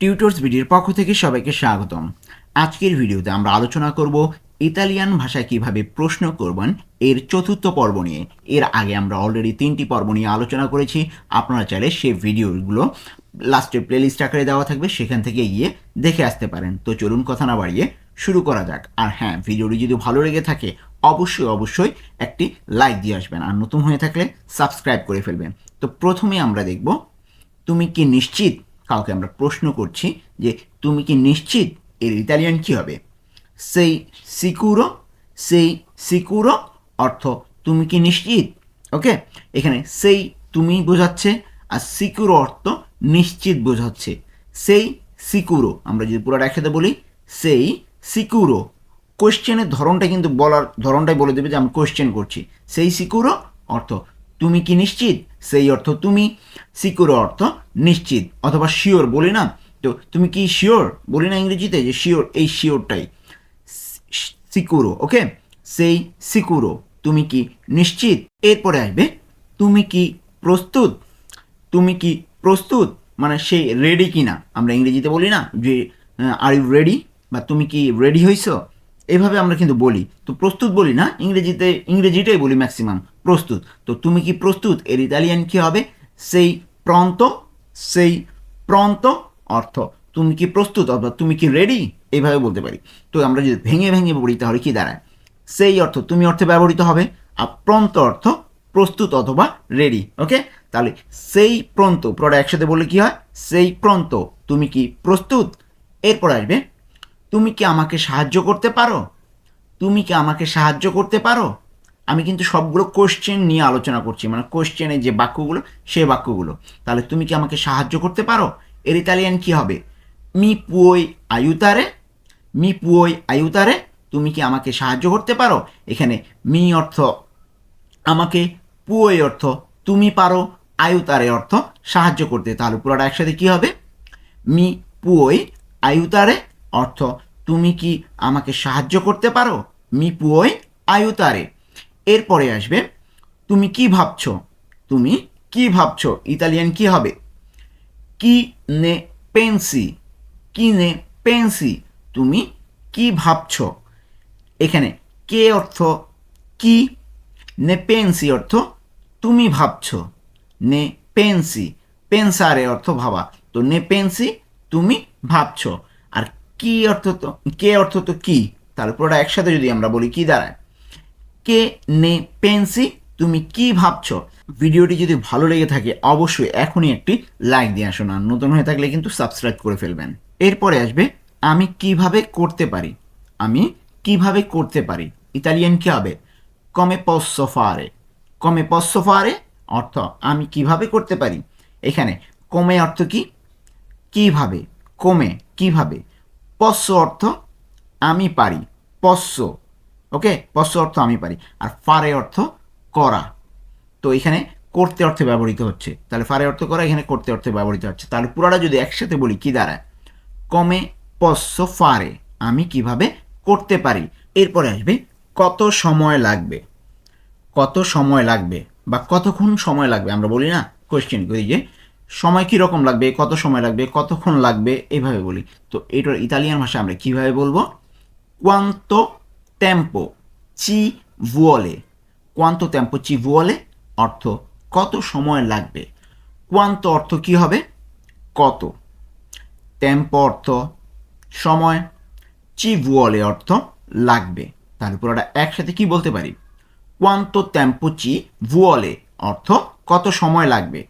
Tutors ভিডিওর পক্ষ থেকে সবাইকে স্বাগতম। আজকের ভিডিওতে আমরা আলোচনা করব ইতালিয়ান ভাষায় কিভাবে প্রশ্ন করবেন এর চতুর্থ পর্ব নিয়ে। এর আগে আমরা অলরেডি 3টি পর্ব নিয়ে আলোচনা করেছি। আপনারা চাইলে সেই ভিডিওগুলো লাস্টে প্লেলিস্ট আকারে দেওয়া থাকবে, সেখান থেকে গিয়ে দেখে আসতে পারেন। তো চলুন কথা না বাড়িয়ে শুরু করা যাক। আর হ্যাঁ, ভিডিওটি যদি ভালো লেগে থাকে অবশ্যই একটি লাইক দিয়ে আসবেন, আর নতুন হয়ে থাকলে সাবস্ক্রাইব করে ফেলবেন। তো প্রথমে আমরা দেখব, তুমি কি নিশ্চিত? কাউকে আমরা প্রশ্ন করছি যে তুমি কি নিশ্চিত, এর ইতালিয়ান কি হবে? সেই সিকুরো, সেই সিকুরো অর্থ তুমি কি নিশ্চিত। ওকে, এখানে সেই তুমি বোঝাচ্ছে, আর সিকুরো অর্থ নিশ্চিত বোঝাচ্ছে। সেই সিকুরো আমরা যদি পুরোটা একসাথে বলি, সেই সিকুরো। কোয়েশ্চেনের ধরনটা কিন্তু বলার ধরনটাই বলে দেবে যে আমি কোয়েশ্চেন করছি। সেই সিকুরো অর্থ তুমি কি নিশ্চিত, সেই অর্থ তুমি, সিকুরো অর্থ নিশ্চিত। অথবা শিওর বলি না, তো তুমি কি শিওর বলি না ইংরেজিতে, যে শিওর, এই শিওরটাই সিকুরো। ওকে, সেই সিকুরো, তুমি কি নিশ্চিত। এরপরে আসবে তুমি কি প্রস্তুত। তুমি কি প্রস্তুত মানে সেই রেডি কিনা, আমরা ইংরেজিতে বলি না যে আর ইউ রেডি, বা তুমি কি রেডি হইছো, এভাবে আমরা কিন্তু বলি। তো প্রস্তুত বলি না, ইংরেজিটাই বলি ম্যাক্সিমাম, প্রস্তুত। তো তুমি কি প্রস্তুত, এর ইতালিয়ান কী হবে? সেই প্রন্ত, সেই প্রন্ত অর্থ তুমি কি প্রস্তুত, অথবা তুমি কি রেডি, এইভাবে বলতে পারি। তো আমরা যদি ভেঙে ভেঙে বলি তাহলে কি দাঁড়ায়? সেই অর্থ তুমি অর্থে ব্যবহৃত হবে, আর প্রন্ত অর্থ প্রস্তুত অথবা রেডি। ওকে, তাহলে সেই প্রন্ত পুরোটা একসাথে বললে কি হয়? সেই প্রন্ত, তুমি কি প্রস্তুত। এরপর আসবে তুমি কি আমাকে সাহায্য করতে পারো। তুমি কি আমাকে সাহায্য করতে পারো। আমি কিন্তু সবগুলো কোশ্চেন নিয়ে আলোচনা করছি, মানে কোশ্চেনের যে বাক্যগুলো, সেই বাক্যগুলো। তাহলে তুমি কি আমাকে সাহায্য করতে পারো, এর ইতালিয়ান কি হবে? মি পুoi aiutare, মি পুoi aiutare, তুমি কি আমাকে সাহায্য করতে পারো। এখানে মি অর্থ আমাকে, পুoi অর্থ তুমি পারো, আয়ুতারে অর্থ সাহায্য করতে। তাহলে পুরোটা একসাথে কি হবে? মি পুoi aiutare অর্থ তুমি কি আমাকে সাহায্য করতে পারো, মি পুoi aiutare। এরপরে আসবে তুমি কি ভাবছো। তুমি কি ভাবছো, ইতালিয়ান কি হবে? কি নে পেন্সি, কি নে পেন্সি, তুমি কি ভাবছো। এখানে কে অর্থ কি, নে পেন্সি অর্থ তুমি ভাবছো, নে পেন্সি, পেন্সারে অর্থ ভাবা। তো নে পেন্সি তুমি ভাবছো, আর কি অর্থ তো, কে অর্থ তো কি, তাহলে পুরোটা একসাথে যদি আমরা বলি কি দাঁড়ায়? কে নে পেন্সি, তুমি কি ভাবছো। ভিডিওটি যদি ভালো লেগে থাকে অবশ্যই এখনই একটি লাইক দিয়ে আসুন, আর নতুন হয়ে থাকলে কিন্তু সাবস্ক্রাইব করে ফেলবেন। এরপরে আসবে আমি কিভাবে করতে পারি। আমি কিভাবে করতে পারি, ইতালিয়ান কি হবে? কমে posso fare, কমে posso fare অর্থ আমি কিভাবে করতে পারি। এখানে কমে অর্থ কি, কিভাবে, কমে কিভাবে। posso অর্থ আমি পারি, posso। ওকে, posso অর্থ আমি পারি, আর fare অর্থ করা। তো এখানে করতে অর্থে ব্যবহৃত হচ্ছে, তাহলে fare অর্থ করা, এখানে করতে অর্থে ব্যবহৃত হচ্ছে। তাহলে পুরোটা যদি একসাথে বলি কি দাঁড়ায়? কমে posso fare, আমি কিভাবে করতে পারি। এরপরে আসবে কত সময় লাগবে। কত সময় লাগবে বা কতক্ষণ সময় লাগবে, আমরা বলি না কোয়েশ্চেন করি যে সময় কীরকম লাগবে, কত সময় লাগবে, কতক্ষণ লাগবে, এইভাবে বলি। তো এটার ইতালিয়ান ভাষা আমরা কীভাবে বলবো? quanto tempo ci vuole, quanto tempo ci vuole অর্থ কত সময় লাগবে। quanto অর্থ কি হবে? কত, tempo অর্থ সময়, ci vuole অর্থ লাগবে। তাহলে পুরোটা একসাথে কি বলতে পারি? quanto tempo ci vuole অর্থ কত সময় লাগবে।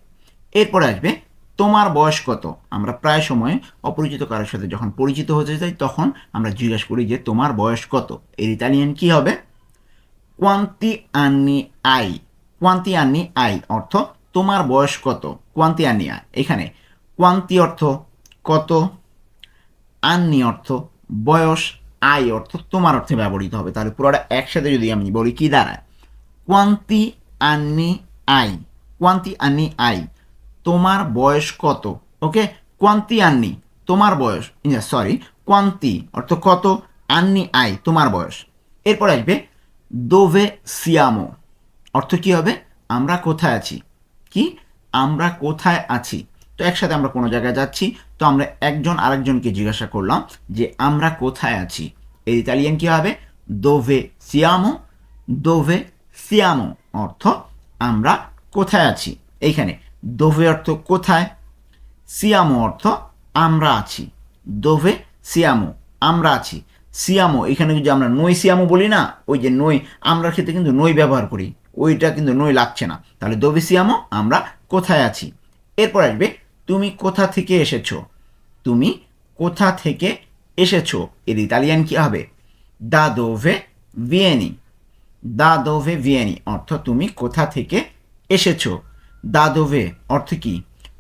এরপরে আসবে তোমার বয়স কত। আমরা প্রায় সময় অপরিচিত কারোর সাথে যখন পরিচিত হতে চাই তখন আমরা জিজ্ঞাসা করি যে তোমার বয়স কত, এর ইতালিয়ান কি হবে? quanti anni hai, quanti anni hai অর্থ তোমার বয়স কত, quanti anni hai। এখানে quanti অর্থ কত, anni অর্থ বয়স, আই অর্থ তোমার অর্থে ব্যবহৃত হবে। তাহলে পুরোটা একসাথে যদি আমি বলি কি দাঁড়ায়? quanti anni hai, quanti anni hai, তোমার বয়স কত। ওকে, quanti anni তোমার বয়স, সরি, quanti অর্থ কত, anni hai তোমার বয়স। এরপর আসবে dove siamo অর্থ কি হবে? আমরা কোথায় আছি। কি, আমরা কোথায় আছি। তো একসাথে আমরা কোনো জায়গায় যাচ্ছি, তো আমরা একজন আরেকজনকে জিজ্ঞাসা করলাম যে আমরা কোথায় আছি। এর ইতালিয়ান কী হবে? দোভে সিয়ামো, দোভে সিয়ামো অর্থ আমরা কোথায় আছি। এইখানে দোভে অর্থ কোথায়, সিয়ামো অর্থ আমরা আছি। দোভে সিয়ামো আমরা আছি। সিয়ামো এখানে যদি আমরা নই সিয়ামো বলি না, ওই যে নই আমরার ক্ষেত্রে কিন্তু নই ব্যবহার করি, ওইটা কিন্তু নই লাগছে না। তাহলে দোভে সিয়ামো আমরা কোথায় আছি। এরপর আসবে তুমি কোথা থেকে এসেছো। তুমি কোথা থেকে এসেছো এর ইতালিয়ান কী হবে? দা দোভে ভিয়েনি, দা দোভে ভিয়েনি অর্থ তুমি কোথা থেকে এসেছো। দা দোভে অর্থ কি?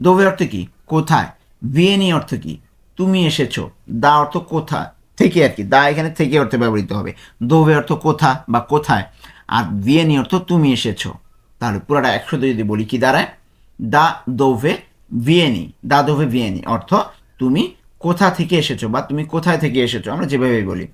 দোভে অর্থ কি? কোথায়। ভিয়েনি অর্থ কি? তুমি এসেছো। দা অর্থ কোথা থেকে আর কি, দা এখানে থেকে অর্থে ব্যবহৃত হবে। দোভে অর্থ কোথা বা কোথায়, আর ভিয়েনি অর্থ তুমি এসেছো। তাহলে পুরোটা একসাথে যদি বলি কি দাঁড়ায়? দা দোভে ভিয়েনি, দা দোভে ভিয়েনি অর্থ তুমি কোথা থেকে এসেছো বা তুমি কোথায় থেকে এসেছো, আমরা যেভাবে বলি।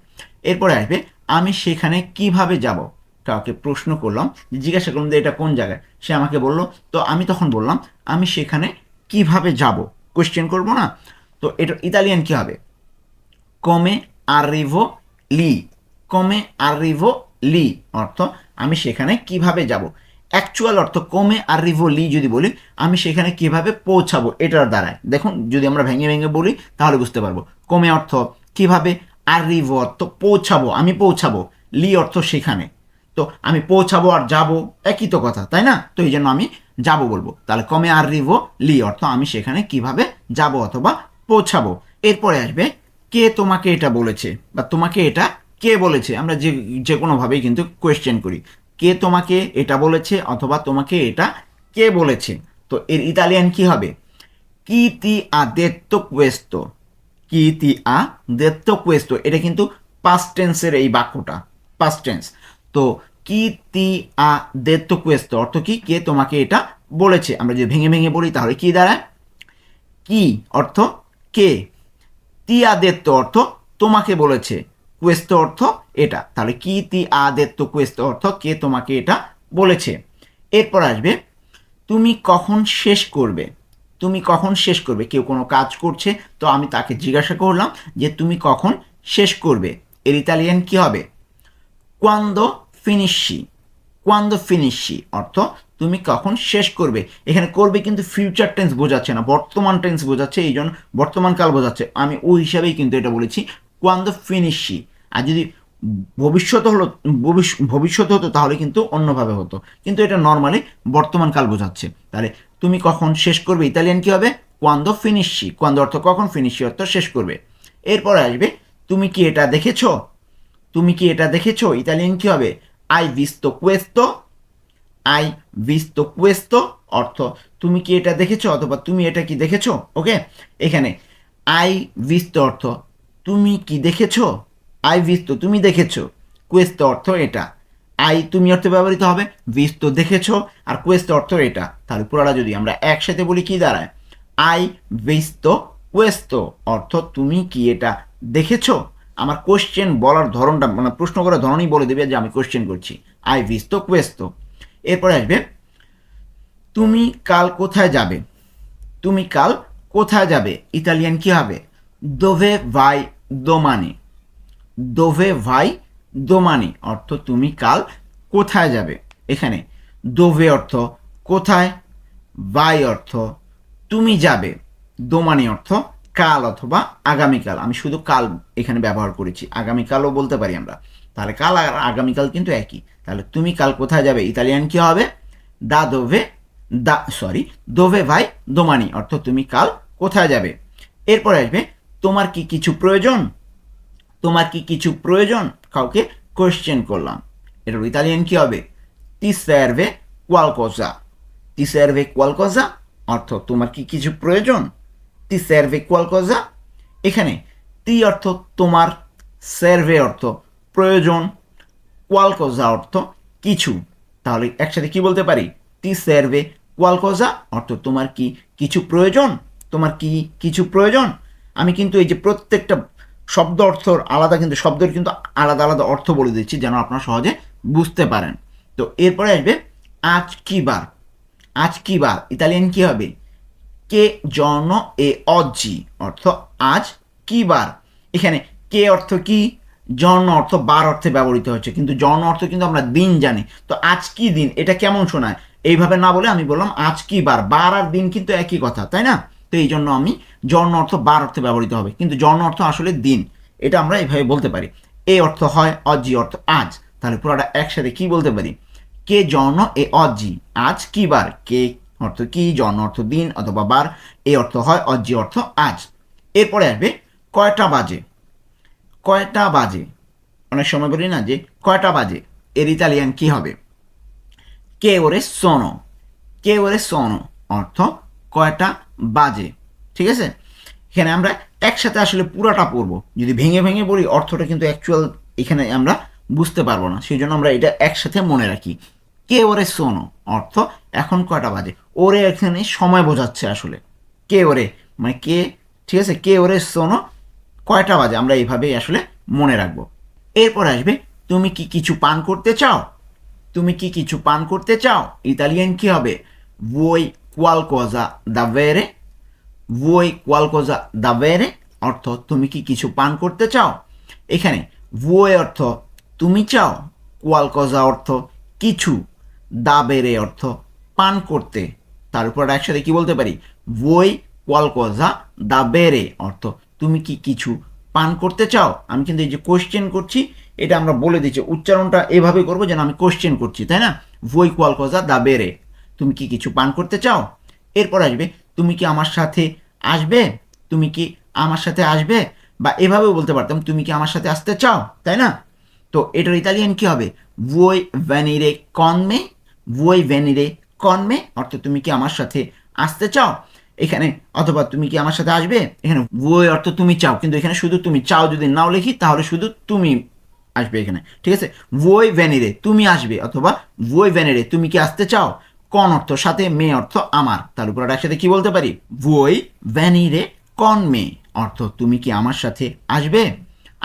এরপরে আসবে আমি সেখানে কিভাবে যাব। কাউকে প্রশ্ন করলাম, জিজ্ঞাসা করলাম যে এটা কোন জায়গায়, সে আমাকে বলল, তো আমি তখন বললাম আমি সেখানে কিভাবে যাব, কোয়েশ্চেন করবো না। তো এটা ইতালিয়ান কী হবে? কমে আরিভো লি, কমে আরিভো লি অর্থ আমি সেখানে কিভাবে যাব। অ্যাকচুয়াল অর্থ কমে আরিভো লি যদি বলি আমি সেখানে কিভাবে পৌঁছাবো, এটার দ্বারায় দেখুন যদি আমরা ভেঙে ভেঙে বলি তাহলে বুঝতে পারবো। কমে অর্থ কিভাবে, আরিভো অর্থ পৌঁছাবো, আমি পৌঁছাবো, লি অর্থ সেখানে। তো আমি পৌঁছাবো আর যাব একই তো কথা, তাই না? তো এই জন্য আমি যাব বলবো। তাহলে কমে আরিভো লি অর্থ আমি সেখানে কিভাবে যাব অথবা পৌঁছাবো। এরপরে আসবে কে তোমাকে এটা বলেছে বা তোমাকে এটা কে বলেছে। আমরা যে কোনোভাবেই কিন্তু কোয়েশ্চেন করি, কে তোমাকে এটা বলেছে অথবা তোমাকে এটা কে বলেছে। তো এর ইতালিয়ান কি হবে? কি তি আ detto questo, কি তি আ detto questo এটা কিন্তু পাস্ট টেন্সের এই বাক্যটা, পাস্ট টেন্স। তো কি তি আ detto questo অর্থ কি? কে তোমাকে এটা বলেছে। আমরা যদি ভেঙে ভেঙে বলি তাহলে কি দাঁড়ায়? কি অর্থ কে, তি আদেত্ত অর্থ তোমাকে বলেছে, কোয়েস্তো অর্থ এটা। তাহলে কি তি আদেত্ত কোয়েস্তো অর্থ কে তোমাকে এটা বলেছে। এরপর আসবে তুমি কখন শেষ করবে। তুমি কখন শেষ করবে, কেউ কোনো কাজ করছে, তো আমি তাকে জিজ্ঞাসা করলাম যে তুমি কখন শেষ করবে। এর ইতালিয়ান কি হবে? কোয়ান্দো ফিনিশি, কোয়ান্দো ফিনিশি অর্থ তুমি কখন শেষ করবে। এখানে করবে কিন্তু ফিউচার টেন্স বোঝাচ্ছে না, বর্তমান টেন্স বোঝাচ্ছে, এই জন্য বর্তমানকাল বোঝাচ্ছে। আমি ওই হিসাবেই কিন্তু এটা বলেছি কোয়ান্দো ফিনিশি। আর যদি ভবিষ্যৎ হলো, ভবিষ্যৎ হতো তাহলে কিন্তু অন্যভাবে হতো, কিন্তু এটা নর্মালি বর্তমানকাল বোঝাচ্ছে। তাহলে তুমি কখন শেষ করবে ইতালিয়ান কী হবে? কোয়ান্দো ফিনিশি, কোয়ান্দো অর্থ কখন, ফিনিশি অর্থ শেষ করবে। এরপরে আসবে তুমি কি এটা দেখেছো। তুমি কি এটা দেখেছো ইতালিয়ান কী হবে? I visto questo, I visto questo অর্থ তুমি কি এটা দেখেছো অথবা তুমি এটা কি দেখেছো। ওকে, এখানে আই visto অর্থ তুমি কি দেখেছো, আই visto তুমি দেখেছো, questo অর্থ এটা। আই তুমি অর্থে ব্যবহৃত হবে, visto দেখেছো, আর questo অর্থ এটা। তাহলে পুরোটা যদি আমরা একসাথে বলি কি দাঁড়ায়? আই visto questo অর্থ তুমি কি এটা দেখেছো। আমার কোশ্চেন বলার ধরনটা মানে প্রশ্ন করার ধরনই বলে দেবে যে আমি কোশ্চেন করছি। I visto questo। এরপরে আসবে তুমি কাল কোথায় যাবে। তুমি কাল কোথায় যাবে ইতালিয়ান কি হবে? দোভে ভাই দোমানি, দোভে ভাই দোমানি অর্থ তুমি কাল কোথায় যাবে। এখানে দোভে অর্থ কোথায়, ভাই অর্থ তুমি যাবে, দোমানি অর্থ কাল অথবা আগামীকাল। আমি শুধু কাল এখানে ব্যবহার করেছি, আগামীকালও বলতে পারি আমরা। তাহলে কাল আর আগামীকাল কিন্তু একই। তাহলে তুমি কাল কোথায় যাবে ইতালিয়ান কি হবে? দা দোভে দোভে ভাই দোমানি অর্থ তুমি কাল কোথায় যাবে। এরপরে আসবে তোমার কি কিছু প্রয়োজন। তোমার কি কিছু প্রয়োজন, কাউকে কোয়েশ্চেন করলাম। এটার ইতালিয়ান কি হবে? তি সার্ভে কোয়ালকোজা, তি সার্ভে কোয়ালকোজা অর্থ তোমার কি কিছু প্রয়োজন, তি সার্ভে কোয়ালকোজা। এখানে তি অর্থ তোমার, সার্ভে অর্থ প্রয়োজন, কোয়ালকোজা অর্থ কিছু। তাহলে একসাথে কি বলতে পারি? তি সার্ভে কোয়ালকোজা অর্থ তোমার কি কিছু প্রয়োজন, তোমার কি কিছু প্রয়োজন। আমি কিন্তু এই যে প্রত্যেকটা শব্দ অর্থ আলাদা, কিন্তু শব্দের কিন্তু আলাদা আলাদা অর্থ বলে দিচ্ছি যেন আপনারা সহজে বুঝতে পারেন। তো এরপরে আসবে আজ কি বার। আজ কি বার ইতালিয়ান কি হবে? কে জর্ন এ অজ্জি অর্থ আজ কি বার। এখানে কে অর্থ কি, জর্ন অর্থ বার অর্থে ব্যবহৃত হচ্ছে, কিন্তু জর্ন অর্থ কিন্তু আমরা দিন জানি। তো আজ কি দিন এটা কেমন শোনায়, এইভাবে না বলে আমি বললাম আজ কি বার। বার আর দিন কিন্তু একই কথা, তাই না? তো এই জন্য আমি জর্ন অর্থ বার অর্থে ব্যবহৃত হবে, কিন্তু জর্ন অর্থ আসলে দিন, এটা আমরা এইভাবে বলতে পারি। এ অর্থ হয়, অজ্জি অর্থ আজ। তাহলে পুরোটা একসাথে কি বলতে পারি, কে জর্ন এ অজ্জি আজ কি বার। কে অর্থ কি, জর্ন অর্থ দিন অথবা বার, এ অর্থ হয়, অজ্জি অর্থ আজ। এরপরে আসবে কয়টা বাজে। কয়টা বাজে, অনেক সময় বলি না যে কয়টা বাজে, এর ইতালিয়ান কি হবে, কে ওরে সোনো। কে ওরে সোনো অর্থ কয়টা বাজে। ঠিক আছে, এখানে আমরা একসাথে আসলে পুরাটা পড়বো, যদি ভেঙে ভেঙে বলি অর্থটা কিন্তু অ্যাকচুয়াল এখানে আমরা বুঝতে পারবো না, সেই জন্য আমরা এটা একসাথে মনে রাখি। কে ওরে সোনো অর্থ এখন কয়টা বাজে। ওরে এখানে সময় বোঝাচ্ছে আসলে, কে ওরে মানে কে, ঠিক আছে, কে ওরে সোনো কয়টা বাজে, আমরা এইভাবেই আসলে মনে রাখবো। এরপর আসবে তুমি কি কিছু পান করতে চাও। তুমি কি কিছু পান করতে চাও, ইতালিয়ান কি হবে, vuoi qualcosa da bere। vuoi qualcosa da bere অর্থ তুমি কি কিছু পান করতে চাও। এখানে vuoi অর্থ তুমি চাও, qualcosa অর্থ কিছু, da bere অর্থ পান করতে। তার উপর একসাথে কি বলতে পারি, vuoi qualcosa da bere অর্থ তুমি কি কিছু পান করতে চাও। আমি কিন্তু এই যে কোশ্চেন করছি এটা আমরা বলে দিচ্ছি, উচ্চারণটা এভাবে করবো যেন আমি কোশ্চেন করছি, তাই না। vuoi qualcosa da bere তুমি কি কিছু পান করতে চাও। এরপর আসবে তুমি কি আমার সাথে আসবে। তুমি কি আমার সাথে আসবে, বা এভাবেও বলতে পারতাম তুমি কি আমার সাথে আসতে চাও, তাই না। তো এটার ইতালিয়ান কি হবে, vuoi venire con me। vuoi venire con me অর্থ তুমি কি আমার সাথে আসতে চাও। এখানে অথবা তুমি কি আমার সাথে আসবে, এখানে vuoi অর্থ তুমি চাও, কিন্তু এখানে শুধু তুমি চাও যদি নাও লিখি তাহলে শুধু তুমি আসবে এখানে, ঠিক আছে। vuoi venire তুমি আসবে, অথবা vuoi venire তুমি কি আসতে চাও। কন অর্থ সাথে, মে অর্থ আমার, তার উপর একসাথে কি বলতে পারি, vuoi venire con me অর্থ তুমি কি আমার সাথে আসবে।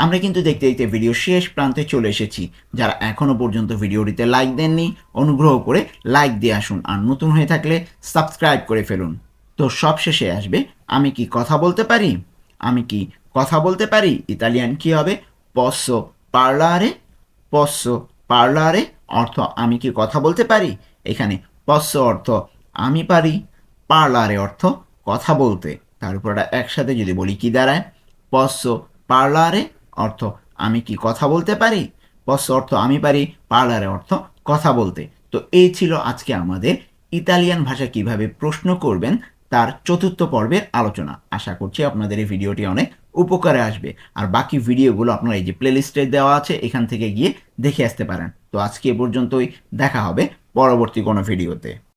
আমরা কিন্তু দেখতে দেখতে ভিডিও শেষ প্রান্তে চলে এসেছি। যারা এখনো পর্যন্ত ভিডিওটিতে লাইক দেননি অনুগ্রহ করে লাইক দিয়ে আসুন, আর নতুন হয়ে থাকলে সাবস্ক্রাইব করে ফেলুন। তো সব শেষে আসবে আমি কি কথা বলতে পারি। আমি কি কথা বলতে পারি, ইতালিয়ান কি হবে, posso parlare। posso parlare অর্থ আমি কি কথা বলতে পারি। এখানে posso অর্থ আমি পারি, parlare অর্থ কথা বলতে। তার উপর একসাথে যদি বলি কি দাঁড়ায়, posso parlare অর্থ আমি কি কথা বলতে পারি। posso অর্থ আমি পারি, parlare অর্থ কথা বলতে। তো এই ছিল আজকে আমাদের ইতালিয়ান ভাষা কিভাবে প্রশ্ন করবেন তার চতুর্থ পর্বের আলোচনা। আশা করছি আপনাদের এই ভিডিওটি অনেক উপকারে আসবে, আর বাকি ভিডিওগুলো আপনারা এই যে প্লেলিস্টে দেওয়া আছে এখান থেকে গিয়ে দেখে আসতে পারেন। তো আজকে এ পর্যন্তই, দেখা হবে পরবর্তী কোনো ভিডিওতে।